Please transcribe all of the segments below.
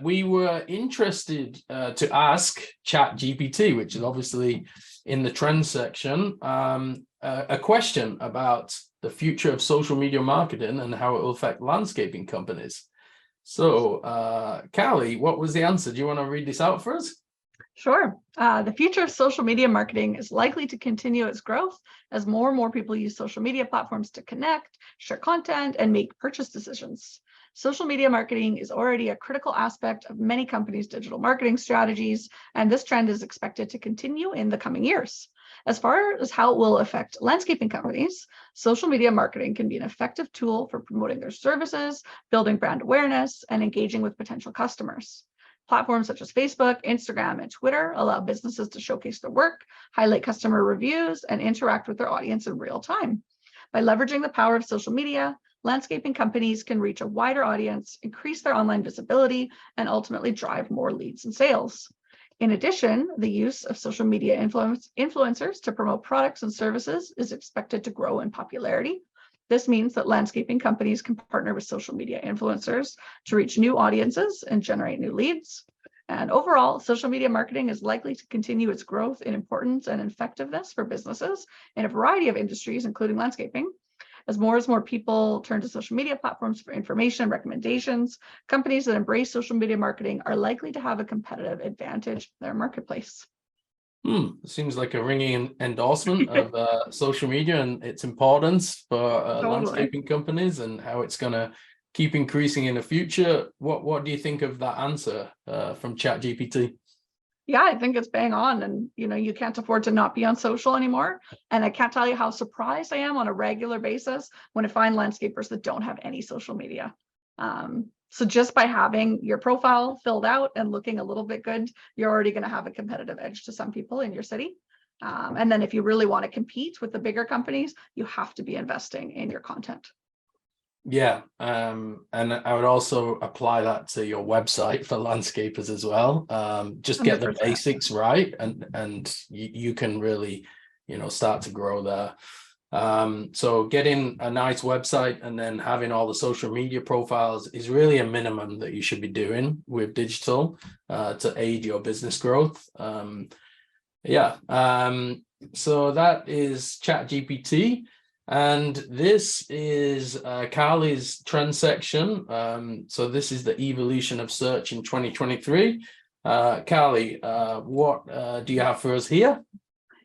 we were interested to ask ChatGPT, which is obviously in the trends section, a question about the future of social media marketing and how it will affect landscaping companies. So, Callie, what was the answer? Do you want to read this out for us? Sure. The future of social media marketing is likely to continue its growth as more and more people use social media platforms to connect, share content, and make purchase decisions. Social media marketing is already a critical aspect of many companies' digital marketing strategies, and this trend is expected to continue in the coming years. As far as how it will affect landscaping companies, social media marketing can be an effective tool for promoting their services, building brand awareness, and engaging with potential customers. Platforms such as Facebook, Instagram, and Twitter allow businesses to showcase their work, highlight customer reviews, and interact with their audience in real time. By leveraging the power of social media, landscaping companies can reach a wider audience, increase their online visibility, and ultimately drive more leads and sales. In addition, the use of social media influencers to promote products and services is expected to grow in popularity. This means that landscaping companies can partner with social media influencers to reach new audiences and generate new leads. And overall, social media marketing is likely to continue its growth in importance and effectiveness for businesses in a variety of industries, including landscaping. As more people turn to social media platforms for information and recommendations, companies that embrace social media marketing are likely to have a competitive advantage in their marketplace. Seems like a ringing endorsement of social media and its importance for landscaping companies and how it's going to keep increasing in the future. What do you think of that answer from ChatGPT? Yeah, I think it's bang on, and you can't afford to not be on social anymore. And I can't tell you how surprised I am on a regular basis when I find landscapers that don't have any social media. So just by having your profile filled out and looking a little bit good, you're already going to have a competitive edge to some people in your city. And then if you really want to compete with the bigger companies, you have to be investing in your content. Yeah, and I would also apply that to your website for landscapers as well. Just get 100%. The basics right, and you can really, start to grow there. So getting a nice website and then having all the social media profiles is really a minimum that you should be doing with digital to aid your business growth. So that is ChatGPT. And this is Carly's trend section. So this is the evolution of search in 2023. Carly, what do you have for us here?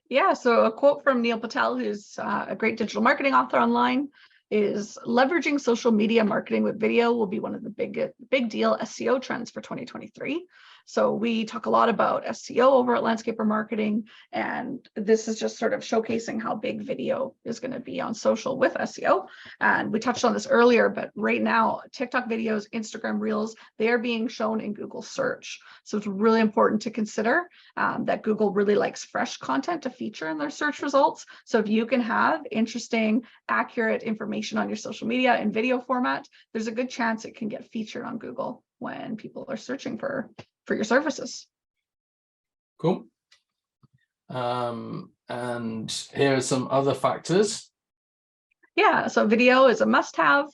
Yeah, so a quote from Neil Patel, who's a great digital marketing author online, is leveraging social media marketing with video will be one of the big deal SEO trends for 2023. So we talk a lot about SEO over at Landscaper Marketing, and this is just sort of showcasing how big video is going to be on social with SEO. And we touched on this earlier, but right now, TikTok videos, Instagram Reels, they are being shown in Google search. So it's really important to consider that Google really likes fresh content to feature in their search results. So if you can have interesting, accurate information on your social media in video format, there's a good chance it can get featured on Google when people are searching for your services. Cool. And here are some other factors. Yeah, so video is a must-have.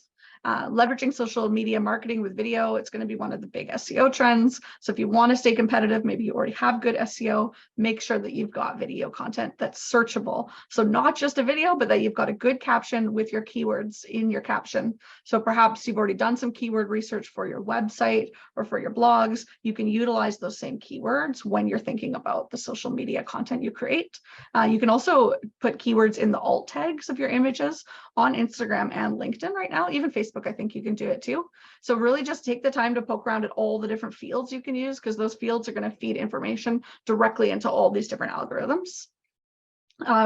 Leveraging social media marketing with video, it's going to be one of the big SEO trends. So if you want to stay competitive, maybe you already have good SEO, make sure that you've got video content that's searchable. So not just a video, but that you've got a good caption with your keywords in your caption. So perhaps you've already done some keyword research for your website or for your blogs. You can utilize those same keywords when you're thinking about the social media content you create. You can also put keywords in the alt tags of your images on Instagram and LinkedIn right now, even Facebook. I think you can do it too. So really just take the time to poke around at all the different fields you can use, because those fields are going to feed information directly into all these different algorithms.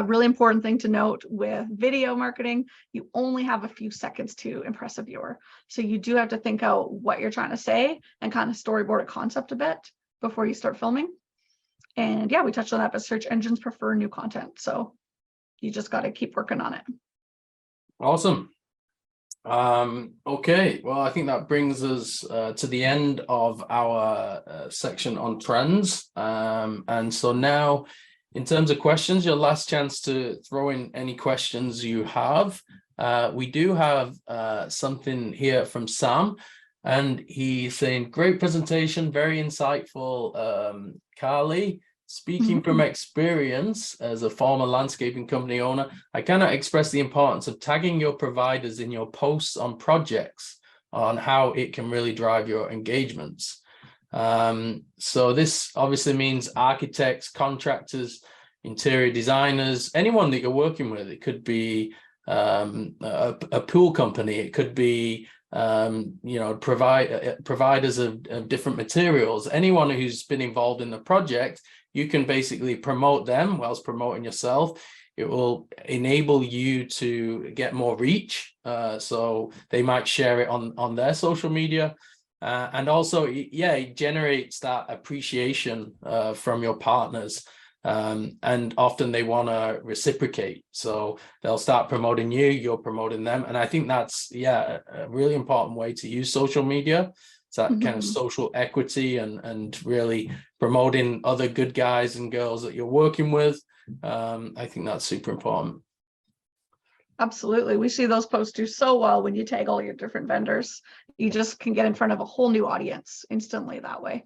Really important thing to note with video marketing, you only have a few seconds to impress a viewer. So you do have to think out what you're trying to say and kind of storyboard a concept a bit before you start filming. And yeah, we touched on that, but search engines prefer new content. So you just got to keep working on it. Awesome. Okay, well, I think that brings us to the end of our section on trends. And so now, in terms of questions, your last chance to throw in any questions you have. We do have something here from Sam. And he's saying, great presentation, very insightful, Carly. Speaking from experience as a former landscaping company owner, I cannot express the importance of tagging your providers in your posts on projects on how it can really drive your engagements. So this obviously means architects, contractors, interior designers, anyone that you're working with. It could be a pool company, it could be providers of different materials. Anyone who's been involved in the project, you can basically promote them whilst promoting yourself. It will enable you to get more reach. So they might share it on their social media. And also, it generates that appreciation from your partners. And often they want to reciprocate. So they'll start promoting you, you're promoting them. And I think that's, a really important way to use social media. It's that kind of social equity and really promoting other good guys and girls that you're working with. I think that's super important. Absolutely. We see those posts do so well when you tag all your different vendors. You just can get in front of a whole new audience instantly that way.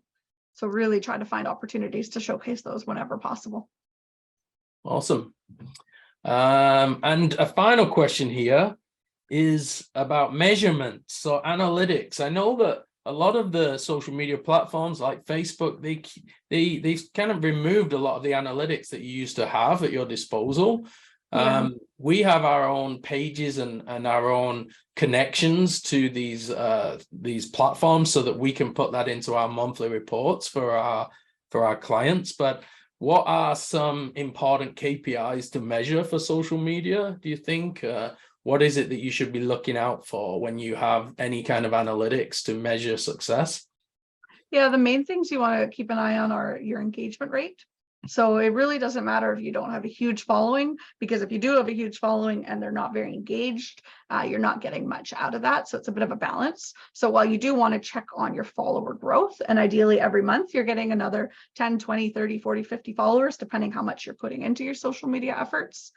So really try to find opportunities to showcase those whenever possible. Awesome. And a final question here is about measurement. So analytics. I know that a lot of the social media platforms like Facebook, they've kind of removed a lot of the analytics that you used to have at your disposal. We have our own pages and our own connections to these platforms so that we can put that into our monthly reports for our clients. But what are some important KPIs to measure for social media, do you think? What is it that you should be looking out for when you have any kind of analytics to measure success? Yeah, the main things you want to keep an eye on are your engagement rate. So it really doesn't matter if you don't have a huge following, because if you do have a huge following and they're not very engaged, you're not getting much out of that. So it's a bit of a balance. So while you do want to check on your follower growth, and ideally every month you're getting another 10, 20, 30, 40, 50 followers, depending how much you're putting into your social media efforts.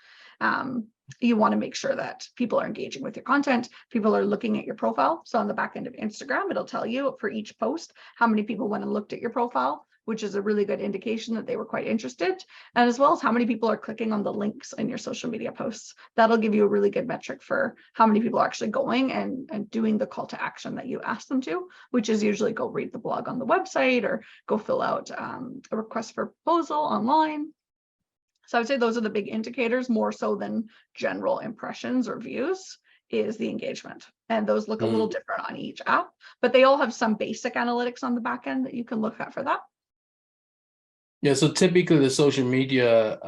You want to make sure that people are engaging with your content, people are looking at your profile. So on the back end of Instagram, it'll tell you for each post how many people went and looked at your profile, which is a really good indication that they were quite interested, and as well as how many people are clicking on the links in your social media posts. That'll give you a really good metric for how many people are actually going and doing the call to action that you asked them to, which is usually go read the blog on the website or go fill out a request for proposal online. So I would say those are the big indicators, more so than general impressions or views, is the engagement. And those look a little different on each app, but they all have some basic analytics on the back end that you can look at for that. Yeah, so typically the social media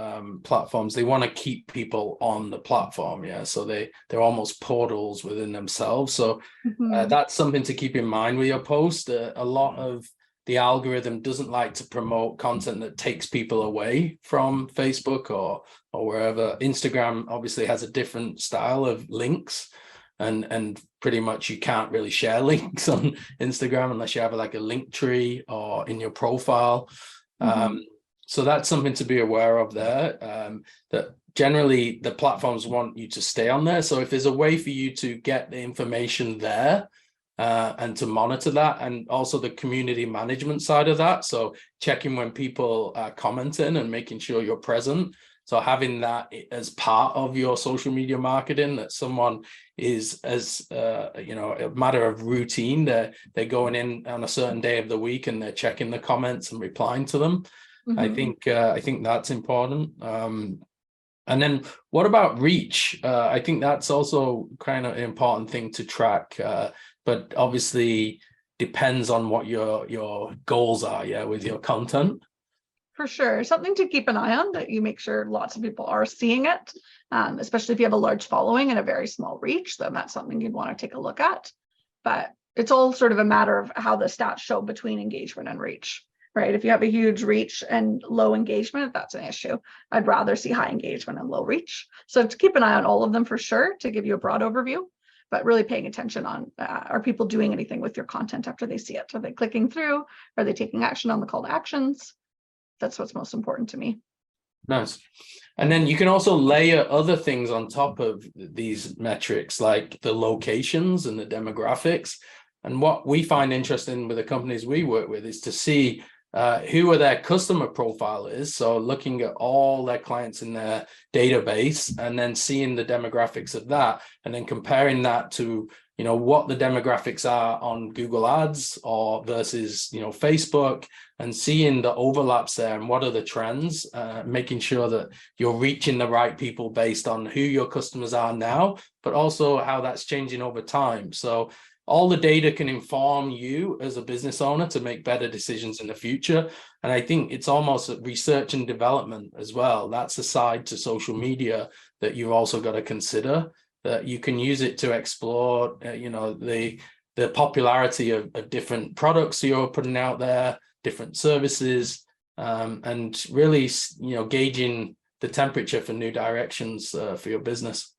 platforms, they want to keep people on the platform. Yeah, so they're almost portals within themselves. So that's something to keep in mind with your post. A lot of the algorithm doesn't like to promote content that takes people away from Facebook or wherever. Instagram obviously has a different style of links, and pretty much you can't really share links on Instagram unless you have like a link tree or in your profile. So that's something to be aware of there, that generally the platforms want you to stay on there. So if there's a way for you to get the information there and to monitor that, and also the community management side of that. So checking when people are commenting and making sure you're present. So having that as part of your social media marketing, that someone is as a matter of routine, they're going in on a certain day of the week and they're checking the comments and replying to them. I think that's important. And then what about reach? I think that's also kind of an important thing to track, but obviously depends on what your goals are, with your content. For sure. Something to keep an eye on, that you make sure lots of people are seeing it, especially if you have a large following and a very small reach, then that's something you'd want to take a look at. But it's all sort of a matter of how the stats show between engagement and reach, right? If you have a huge reach and low engagement, that's an issue. I'd rather see high engagement and low reach. So to keep an eye on all of them for sure, to give you a broad overview, but really paying attention on, are people doing anything with your content after they see it? Are they clicking through? Are they taking action on the call to actions? That's what's most important to me. Nice. And then you can also layer other things on top of these metrics, like the locations and the demographics. And what we find interesting with the companies we work with is to see who their customer profile is. So looking at all their clients in their database and then seeing the demographics of that, and then comparing that to, you know, what the demographics are on Google Ads or versus, you know, Facebook, and seeing the overlaps there and what are the trends, making sure that you're reaching the right people based on who your customers are now, but also how that's changing over time. So all the data can inform you as a business owner to make better decisions in the future. And I think it's almost research and development as well. That's a side to social media that you've also got to consider, that you can use it to explore, you know, the popularity of different products you're putting out there, different services, and really, you know, gauging the temperature for new directions for your business.